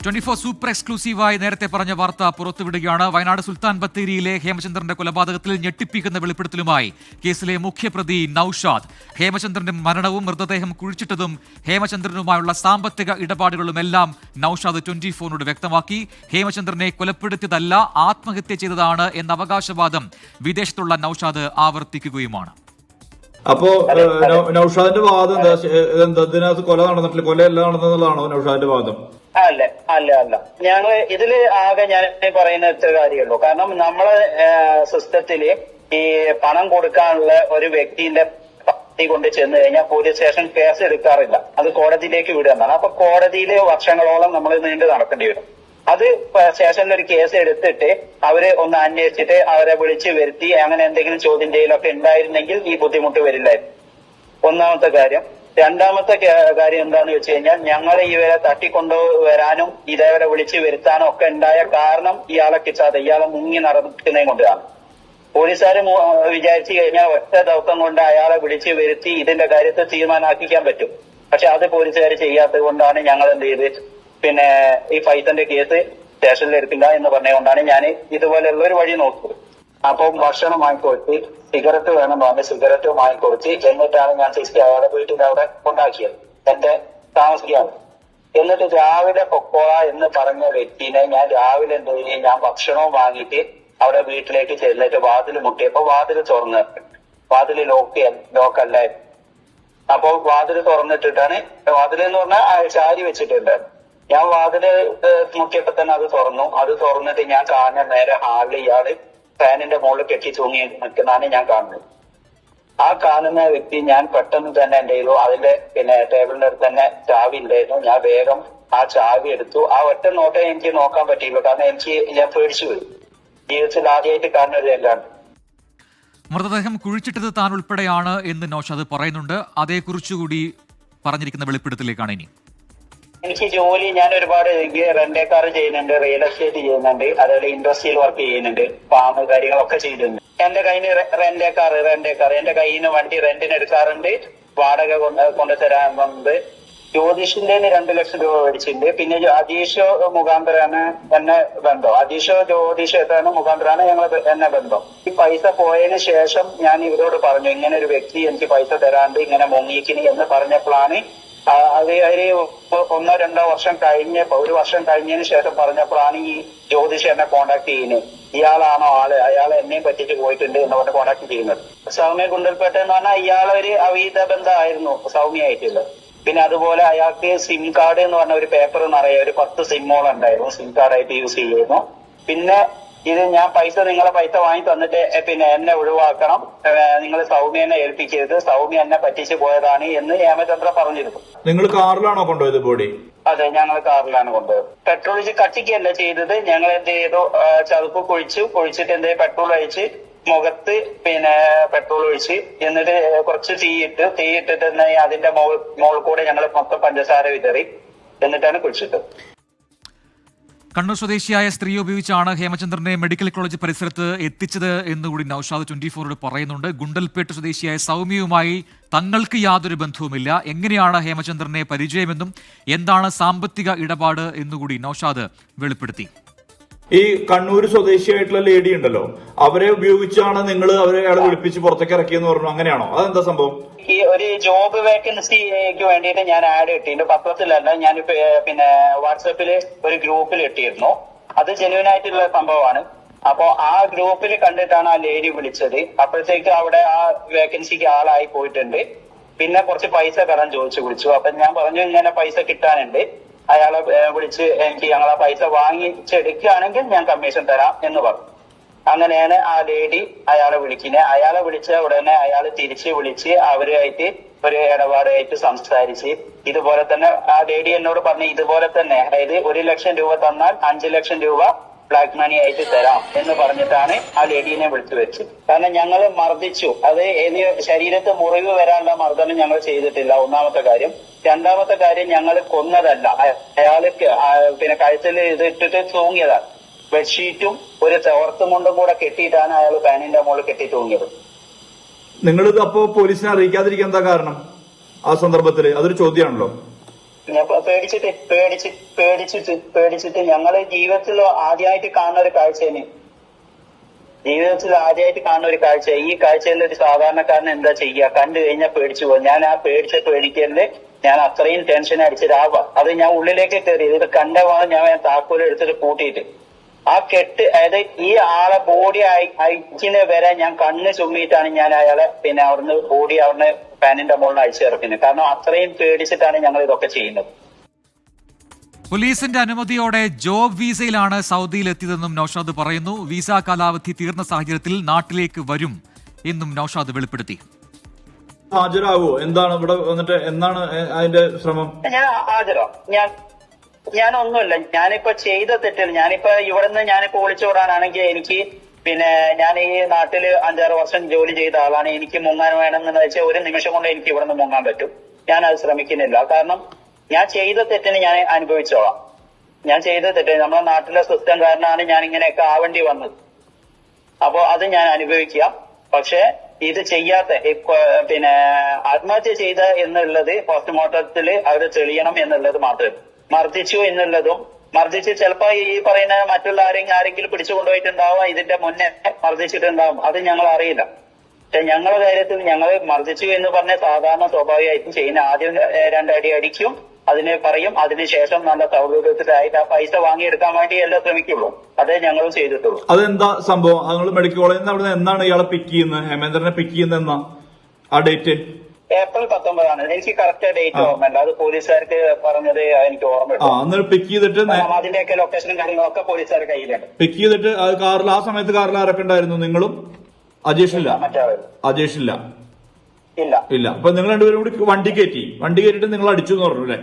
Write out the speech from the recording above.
24 super എക്സ്ക്ലൂസീവായി നേരത്തെ പറഞ്ഞ വാർത്ത പുറത്തുവിടുകയാണ്. വയനാട് സുൽത്താൻ ബത്തേരിയിലെ ഹേമചന്ദ്രന്റെ കൊലപാതകത്തിൽ ഞെട്ടിപ്പിക്കുന്ന വെളിപ്പെടുത്തലുമായി കേസിലെ മുഖ്യപ്രതി നൌഷാദ്. ഹേമചന്ദ്രന്റെ മരണവും മൃതദേഹം കുഴിച്ചിട്ടതും ഹേമചന്ദ്രനുമായുള്ള സാമ്പത്തിക ഇടപാടുകളുമെല്ലാം നൌഷാദ് 24നോട് വ്യക്തമാക്കി. ഹേമചന്ദ്രനെ കൊലപ്പെടുത്തിയതല്ല, ആത്മഹത്യ ചെയ്തതാണ് എന്ന അവകാശവാദം വിദേശത്തുള്ള നൌഷാദ് ആവർത്തിക്കുകയുമാണ്. അപ്പോ നൌഷാദിന്റെ വാദം എന്താ? ഇതിനകത്ത് കൊല നടന്നിട്ടില്ല, കൊലയല്ല നടന്നതെന്നുള്ളതാണോ നൌഷാദിന്റെ വാദം? അല്ല ഞങ്ങൾ ഇതില് ആകെ ഞാൻ പറയുന്ന ഇത്ര കാര്യമുള്ളൂ. കാരണം നമ്മളെ സിസ്റ്റത്തില് ഈ പണം കൊടുക്കാനുള്ള ഒരു വ്യക്തിന്റെ പറ്റി കൊണ്ട് ചെന്ന് കഴിഞ്ഞാൽ പോലീസ് സ്റ്റേഷൻ കേസ് എടുക്കാറില്ല, അത് കോടതിയിലേക്ക് വിടുന്നതാണ്. അപ്പൊ കോടതിയില് വർഷങ്ങളോളം നമ്മൾ നീണ്ടു നടക്കേണ്ടി വരും. അത് സ്റ്റേഷനിൽ ഒരു കേസ് എടുത്തിട്ട് അവര് ഒന്ന് അന്വേഷിച്ചിട്ട് അവരെ വിളിച്ചു വരുത്തി അങ്ങനെ എന്തെങ്കിലും ചോദ്യം ചെയ്യലൊക്കെ ഉണ്ടായിരുന്നെങ്കിൽ ഈ ബുദ്ധിമുട്ട് വരില്ലായിരുന്നു. ഒന്നാമത്തെ കാര്യം. രണ്ടാമത്തെ കാര്യം എന്താന്ന് വെച്ച് കഴിഞ്ഞാൽ ഞങ്ങൾ ഇവരെ തട്ടിക്കൊണ്ടുവരാനും ഇതേവരെ വിളിച്ചു വരുത്താനും ഒക്കെ ഉണ്ടായ കാരണം ഇയാളെ കിട്ടാതെ ഇയാളെ മുങ്ങി നടക്കുന്നതും കൊണ്ടാണ്. പോലീസുകാർ വിചാരിച്ചു കഴിഞ്ഞാൽ ഒറ്റ ദിവസം കൊണ്ട് അയാളെ വിളിച്ചു വരുത്തി ഇതിന്റെ കാര്യത്തിൽ തീരുമാനമാക്കിക്കാൻ പറ്റും. പക്ഷെ അത് പോലീസുകാർ ചെയ്യാത്തത് കൊണ്ടാണ് ഞങ്ങൾ എന്ത് ചെയ്ത് പിന്നെ ഈ ഫൈസന്റെ കേസ് സ്റ്റേഷനിൽ എടുക്കില്ല എന്ന് പറഞ്ഞുകൊണ്ടാണ് ഞാൻ ഇതുപോലെയുള്ള ഒരു വഴി നോക്കിയത്. അപ്പം ഭക്ഷണം വാങ്ങിക്കൊടുത്ത് സിഗരറ്റ് വേണം പറഞ്ഞ് സിഗരറ്റ് വാങ്ങിക്കൊടുത്ത് എന്നിട്ടാണ് ഞാൻ അവരുടെ വീട്ടിൽ അവിടെ കൊണ്ടാക്കിയത്, എന്റെ താമസിക്കാണ്. എന്നിട്ട് രാവിലെ പൊക്കോള എന്ന് പറഞ്ഞ വ്യക്തിനെ ഞാൻ രാവിലെ എന്ത് ചെയ്യും, ഞാൻ ഭക്ഷണവും വാങ്ങിയിട്ട് അവിടെ വീട്ടിലേക്ക് ചെന്നിട്ട് വാതിൽ മുട്ടിയപ്പോ വാതിൽ തുറന്ന്, വാതിൽ ലോക്കല്ല. അപ്പൊ വാതിൽ തുറന്നിട്ടിട്ടാണ്, വാതിൽ എന്ന് പറഞ്ഞാൽ ചാരി വെച്ചിട്ടുണ്ട്. ഞാൻ വാതില് മുട്ടിയപ്പോ തന്നെ അത് തുറന്നു. അത് തുറന്നിട്ട് ഞാൻ കാണുന്ന നേരെ ഹാളിൽ ഇയാള് ഫാനിന്റെ മുകളിൽ കെട്ടി തൂങ്ങി നിൽക്കുന്നതാണ് ഞാൻ കാണുന്നത്. ആ കാണുന്ന വ്യക്തി ഞാൻ പെട്ടെന്ന് തന്നെ എന്ത് ചെയ്തു, അതിന്റെ ടേബിളിന്റെ അടുത്ത് തന്നെ ചാവി ഉണ്ടായിരുന്നു. ഞാൻ വേഗം ആ ചാവി എടുത്തു. ആ ഒറ്റ നോട്ടേ എനിക്ക് നോക്കാൻ പറ്റിയുള്ളൂ, കാരണം ഞാൻ പേടിച്ചു പോയി. ജീവിതത്തിൽ ആദ്യമായിട്ട് കാണുന്ന ഒരു രംഗമാണ്. മൃതദേഹം കുഴിച്ചിട്ടത് താൻ ഉൾപ്പെടെയാണ് എന്ന് നൌഷാദ് പറയുന്നുണ്ട്. അതേക്കുറിച്ചുകൂടി പറഞ്ഞിരിക്കുന്ന വെളിപ്പെടുത്തലേക്കാണ് ഇനി. എനിക്ക് ജോലി, ഞാൻ ഒരുപാട് റെന്റ് കാർ ചെയ്യുന്നുണ്ട്, റിയൽ എസ്റ്റേറ്റ് ചെയ്യുന്നുണ്ട്, അതേപോലെ ഇൻഡസ്ട്രിയിൽ വർക്ക് ചെയ്യുന്നുണ്ട്, ഫാം കാര്യങ്ങളൊക്കെ ചെയ്യുന്നുണ്ട്. എന്റെ കയ്യിൽ റെന്റ് കാർ എന്റെ കയ്യിൽ നിന്ന് വണ്ടി റെന്റിന് എടുക്കാറുണ്ട്, വാടക കൊണ്ടുതരാറുണ്ട്. ജ്യോതിഷിന്റെ 2 ലക്ഷം രൂപ മേടിച്ചിട്ടുണ്ട്. പിന്നെ അജീഷോ മുഖാന്തരാണ് എന്നെ ബന്ധം, അജീഷോ ജ്യോതിഷാണ് മുഖാന്തരാണ് എന്നെ ബന്ധം. ഈ പൈസ പോയതിനു ശേഷം ഞാൻ ഇവരോട് പറഞ്ഞു, ഇങ്ങനെ ഒരു വ്യക്തി എനിക്ക് പൈസ തരാണ്ട് ഇങ്ങനെ മുങ്ങിക്കിനി എന്ന് പറഞ്ഞപ്പോഴാണ് അത് ഒരു 1-2 വർഷം കഴിഞ്ഞ്, 1 വർഷം കഴിഞ്ഞതിന് ശേഷം പറഞ്ഞപ്പോഴാണ് ഈ ജ്യോതിഷ എന്നെ കോണ്ടാക്ട് ചെയ്യുന്നത്. ഇയാളാണോ ആള്, അയാൾ എന്നെയും പറ്റിച്ച് പോയിട്ടുണ്ട് എന്ന് പറഞ്ഞ് കോണ്ടാക്ട് ചെയ്യുന്നത്. സൗമ്യ ഗുണ്ടൽപേട്ട എന്ന് പറഞ്ഞാൽ ഇയാളൊരു അവീത ബന്ധമായിരുന്നു സൗമ്യയായിട്ടുള്ളത്. പിന്നെ അതുപോലെ അയാൾക്ക് സിം കാർഡ് എന്ന് പറഞ്ഞ ഒരു പേപ്പർ നിറയെ ഒരു 10 സിമ്മോളം ഉണ്ടായിരുന്നു, സിം കാർഡായിട്ട് യൂസ് ചെയ്യുന്നു. പിന്നെ ഇത് ഞാൻ നിങ്ങളെ പൈസ വാങ്ങി തന്നിട്ട് പിന്നെ എന്നെ ഒഴിവാക്കണം, നിങ്ങൾ സൗമ്യനെ ഏൽപ്പിക്കരുത്, സൗമ്യ എന്നെ പറ്റിച്ചു പോയതാണ് എന്ന് ഹേമചന്ദ്ര പറഞ്ഞിരുന്നു. നിങ്ങൾ കാറിലാണോ കൊണ്ടുപോയത് ബോഡി? അതെ, ഞങ്ങൾ കാറിലാണ് കൊണ്ടുപോയത്. പെട്രോൾ ഒഴിച്ച് കത്തിക്കല്ല ചെയ്തത്. ഞങ്ങൾ എന്ത് ചെയ്തു, ചതുപ്പ് കുഴിച്ചിട്ട് എന്ത് പെട്രോൾ ഒഴിച്ച് മുഖത്ത് പിന്നെ പെട്രോൾ ഒഴിച്ച് എന്നിട്ട് കുറച്ച് തീയിട്ടിട്ട് അതിന്റെ മുകളിൽ കൂടെ ഞങ്ങൾ മൊത്തം പഞ്ചസാര വിതറി എന്നിട്ടാണ് കുഴിച്ചിട്ടത്. കണ്ണൂർ സ്വദേശിയായ സ്ത്രീ ഉപയോഗിച്ചാണ് ഹേമചന്ദ്രനെ മെഡിക്കൽ കോളേജ് പരിസരത്ത് എത്തിച്ചത് എന്നുകൂടി നൌഷാദ് 24നോട് പറയുന്നുണ്ട്. ഗുണ്ടൽപേട്ട് സ്വദേശിയായ സൗമ്യയുമായി തങ്ങൾക്ക് യാതൊരു ബന്ധവുമില്ല. എങ്ങനെയാണ് ഹേമചന്ദ്രനെ പരിചയമെന്നും എന്താണ് സാമ്പത്തിക ഇടപാട് എന്നുകൂടി നൌഷാദ് വെളിപ്പെടുത്തി. ഈ കണ്ണൂർ സ്വദേശിയായിട്ടുള്ള ലേഡി ഉണ്ടല്ലോ, അവരെ ഉപയോഗിച്ചാണ് നിങ്ങൾ അയാളെ വിളിപ്പിച്ച് പുറത്തേക്ക് ഇറക്കിയെന്ന് പറഞ്ഞു, അങ്ങനെയാണോ? അതെന്താ സംഭവം? ഈ ഒരു ജോബ് വേക്കൻസിക്ക് വേണ്ടിയിട്ട് ഞാൻ ആഡ് ഇട്ടിട്ടുണ്ട്, പത്രത്തിലല്ല, ഞാൻ പിന്നെ വാട്സാപ്പില് ഒരു ഗ്രൂപ്പിൽ ഇട്ടിരുന്നു. അത് ജെന്യൂൻ ആയിട്ടുള്ള സംഭവമാണ്. അപ്പൊ ആ ഗ്രൂപ്പിൽ കണ്ടിട്ടാണ് ആ ലേഡി വിളിച്ചത്. അപ്പോഴത്തേക്ക് അവിടെ ആ വേക്കൻസിക്ക് ആളായി പോയിട്ടുണ്ട്. പിന്നെ കുറച്ച് പൈസ കടം വിളിച്ചു. അപ്പൊ ഞാൻ പറഞ്ഞു ഇങ്ങനെ പൈസ കിട്ടാനുണ്ട്, അയാളെ വിളിച്ച് എനിക്ക് ഞങ്ങളെ പൈസ വാങ്ങിച്ചെടുക്കുകയാണെങ്കിൽ ഞാൻ കമ്മീഷൻ തരാം എന്ന് പറഞ്ഞു. അങ്ങനെയാണ് ആ ലേഡി അയാളെ വിളിക്കുന്നത്. അയാളെ വിളിച്ച ഉടനെ അയാൾ തിരിച്ച് വിളിച്ച് അവരുമായിട്ട് ഒരു ഇടപാടായിട്ട് സംസാരിച്ച് ഇതുപോലെ തന്നെ ആ ലേഡി എന്നോട് പറഞ്ഞു, ഇതുപോലെ തന്നെ, അതായത് 1 ലക്ഷം രൂപ തന്നാൽ 5 ലക്ഷം രൂപ ബ്ലാക്ക് മണി ആയിട്ട് തരാം എന്ന് പറഞ്ഞിട്ടാണ് ആ ലേഡീനെ വിളിച്ചു വെച്ചത്. കാരണം ഞങ്ങൾ മർദ്ദിച്ചു, അത് ശരീരത്ത് മുറിവ് വരാനുള്ള മർദ്ദനം ഞങ്ങൾ ചെയ്തിട്ടില്ല, ഒന്നാമത്തെ കാര്യം. രണ്ടാമത്തെ കാര്യം, ഞങ്ങൾ കൊന്നതല്ല, അയാൾക്ക് പിന്നെ കഴുത്തിൽ ഇതിട്ടിട്ട് തൂങ്ങിയതാണ്. ബെഡ്ഷീറ്റും ഒരു തോർത്തും കൊണ്ടും കൂടെ കെട്ടിയിട്ടാണ് അയാൾ ഫാനിന്റെ മുകളിൽ കെട്ടി തൂങ്ങിയത്. നിങ്ങളിത് അപ്പോ പോലീസിനെ അറിയിക്കാതിരിക്കാൻ എന്താ കാരണം? ആ സന്ദർഭത്തില് അതൊരു ചോദ്യമാണല്ലോ. ഞാൻ പേടിച്ചിട്ട് ഞങ്ങള് ജീവിതത്തിൽ ആദ്യമായിട്ട് കാണുന്ന ഒരു കാഴ്ചയാണ്. ഈ കാഴ്ചയിൽ ഒരു സാധാരണക്കാരന് എന്താ ചെയ്യുക? കണ്ടു കഴിഞ്ഞാൽ പേടിച്ചു പോകും. ഞാൻ ആ പേടിക്കലില് ഞാൻ അത്രയും ടെൻഷൻ അടിച്ചൊരാവാം. അത് ഞാൻ ഉള്ളിലേക്ക് കയറി ഇത് കണ്ടവാണ് ഞാൻ താക്കോല് എടുത്തിട്ട് പൂട്ടിയിട്ട് ആ കെട്ട്, അതായത് ഈ ആളെ ബോഡി അയക്കുന്ന വരെ ഞാൻ കണ്ണ് ചുമ്മിയിട്ടാണ് ഞാൻ അയാളെ പിന്നെ അവിടുന്ന് ബോഡി അവിടുന്ന് പാനിന്റെ മുകളിൽ അയച്ചു ഇറക്കുന്നത്. കാരണം അത്രയും പേടിച്ചിട്ടാണ് ഞങ്ങൾ ഇതൊക്കെ ചെയ്യുന്നത്. പോലീസിന്റെ അനുമതിയോടെ ജോബ് വീസയിലാണ് സൗദിയിൽ എത്തിയതെന്നും നൌഷാദ് പറയുന്നു. വീസ കാലാവധി തീർന്ന സാഹചര്യത്തിൽ നാട്ടിലേക്ക് വരും എന്നും നൌഷാദ് വെളിപ്പെടുത്തി. ഹാജരാവോ? എന്താണ് ഇവിടെ വന്നിട്ട് എന്താണ് അതിന്റെ ശ്രമം? ഞാൻ ഹാജരാവും. ഞാനൊന്നുമില്ല. ഞാനിപ്പോ ചെയ്ത തെറ്റിൽ ഞാനിപ്പോ ഇവിടുന്ന് ഞാനിപ്പോ ഒളിച്ചോടാനാണെങ്കിൽ എനിക്ക് പിന്നെ ഞാൻ ഈ നാട്ടില് 5-6 വർഷം ജോലി ചെയ്ത ആളാണ്. എനിക്ക് മുങ്ങാൻ വേണമെന്ന് വെച്ചാൽ ഒരു നിമിഷം കൊണ്ട് എനിക്ക് ഇവിടുന്ന് മുങ്ങാൻ പറ്റും. ഞാൻ അത് ശ്രമിക്കുന്നില്ല. കാരണം ഞാൻ ചെയ്ത തെറ്റിന് ഞാൻ അനുഭവിച്ചോളാം. നമ്മുടെ നാട്ടിലെ സിസ്റ്റം കാരണമാണ് ഞാൻ ഇങ്ങനെയൊക്കെ ആവേണ്ടി വന്നത്. അപ്പോ അത് ഞാൻ അനുഭവിക്കാം. പക്ഷെ ഇത് ചെയ്യാത്ത പിന്നെ ആത്മഹത്യ ചെയ്ത എന്നുള്ളത് പോസ്റ്റ്മോർട്ടത്തില് അവർ തെളിയണം എന്നുള്ളത് മാത്രമേ. മർദ്ദിച്ച് ചിലപ്പോ ഈ പറയുന്ന മറ്റുള്ള ആരെങ്കിലും പിടിച്ചു കൊണ്ടുപോയിട്ടുണ്ടാവും. ഇതിന്റെ മുന്നേ മർദ്ദിച്ചിട്ടുണ്ടാവും. അത് ഞങ്ങൾ അറിയില്ല. പക്ഷെ ഞങ്ങളുടെ കാര്യത്തിൽ ഞങ്ങൾ മർദ്ദിച്ചു എന്ന് പറഞ്ഞ സാധാരണ സ്വാഭാവികമായിട്ടും ചെയ്യുന്ന ആദ്യം 2 അടി അടിക്കും, അതിന് പറയും, അതിനുശേഷം നല്ല സൗകര്യത്തിലായിട്ട് ആ പൈസ വാങ്ങിയെടുക്കാൻ വേണ്ടി എല്ലാം ശ്രമിക്കുള്ളൂ. അതേ ഞങ്ങളും ചെയ്തിട്ടുള്ളൂ. അതെന്താ സംഭവം? നിങ്ങൾ മെഡിക്കൽ കോളേജിൽ നിന്ന് അവിടെ എന്നാണ് ഇയാളെ പിക്ക് ചെയ്യുന്നത്? ഹേമേന്ദ്രനെ പിക്ക് ചെയ്യുന്നത് എന്നാ? ആ ഡേറ്റ് ഏപ്രിൽ 19 എനിക്ക് കറക്റ്റ് ഡേറ്റ് ഓർമ്മയില്ല. അത് പോലീസുകാർക്ക് പറഞ്ഞത് എനിക്ക് ഓർമ്മയില്ല. പിക്ക് ചെയ്തിട്ട് അതിന്റെയൊക്കെ ലൊക്കേഷനും കാര്യങ്ങളൊക്കെ പോലീസുകാരുടെ കയ്യിലുണ്ട്. പിക്ക് ചെയ്തിട്ട് കാറിൽ ആ സമയത്ത് കാറിൽ ആരൊക്കെ ഉണ്ടായിരുന്നു? നിങ്ങളും അജേഷില്ല? അജേഷില്ല. ഇല്ല. അപ്പൊ നിങ്ങൾ രണ്ടുപേരും കൂടി വണ്ടി കയറ്റിട്ട് നിങ്ങൾ അടിച്ചു എന്ന് പറഞ്ഞു അല്ലേ?